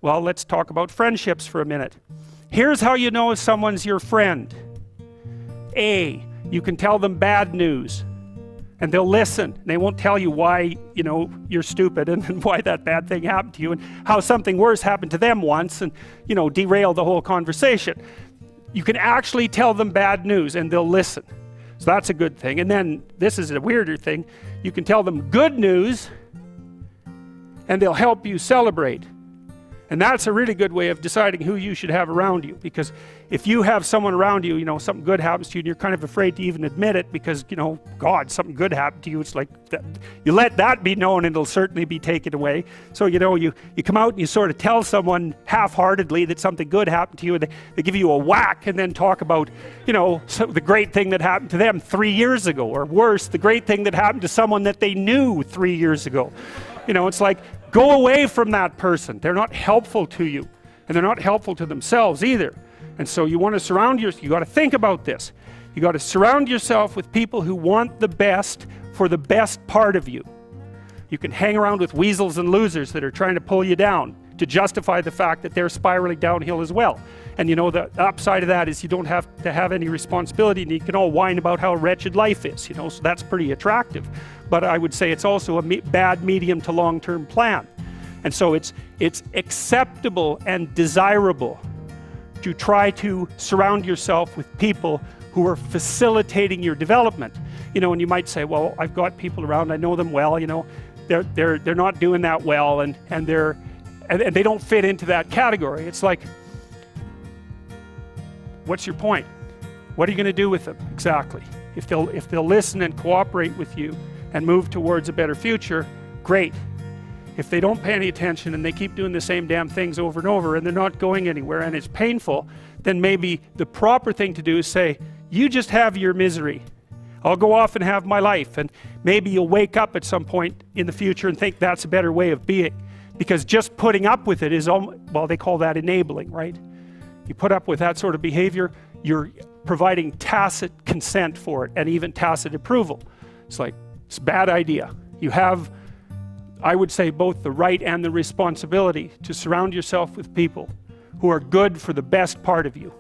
Well, let's talk about friendships for a minute. Here's how you know if someone's your friend. A, you can tell them bad news and they'll listen. They won't tell you why, you're stupid and why that bad thing happened to you and how something worse happened to them once and, derail the whole conversation. You can actually tell them bad news and they'll listen. So that's a good thing. And then this is a weirder thing. You can tell them good news and they'll help you celebrate. And that's a really good way of deciding who you should have around you, because if you have someone around you, something good happens to you and you're kind of afraid to even admit it because, God, something good happened to you. It's like, you let that be known and it'll certainly be taken away. So, you come out and you sort of tell someone half-heartedly that something good happened to you and they give you a whack and then talk about, the great thing that happened to them 3 years ago, or worse, the great thing that happened to someone that they knew 3 years ago. It's like, go away from that person. They're not helpful to you, and they're not helpful to themselves either. And so you want to surround yourself, you got to think about this. You got to surround yourself with people who want the best for the best part of you. You can hang around with weasels and losers that are trying to pull you down to justify the fact that they're spiraling downhill as well. And the upside of that is you don't have to have any responsibility, and you can all whine about how wretched life is, so that's pretty attractive. But I would say it's also a bad medium to long-term plan. And so it's acceptable and desirable to try to surround yourself with people who are facilitating your development. And you might say, well, I've got people around, I know them well, they're not doing that well, and they don't fit into that category. It's like, what's your point? What are you going to do with them exactly? If they'll listen and cooperate with you and move towards a better future, great. If they don't pay any attention and they keep doing the same damn things over and over and they're not going anywhere and it's painful, then maybe the proper thing to do is say, you just have your misery. I'll go off and have my life. And maybe you'll wake up at some point in the future and think that's a better way of being. Because just putting up with it is, they call that enabling, right? You put up with that sort of behavior, you're providing tacit consent for it and even tacit approval. It's like, it's a bad idea. You have, I would say, both the right and the responsibility to surround yourself with people who are good for the best part of you.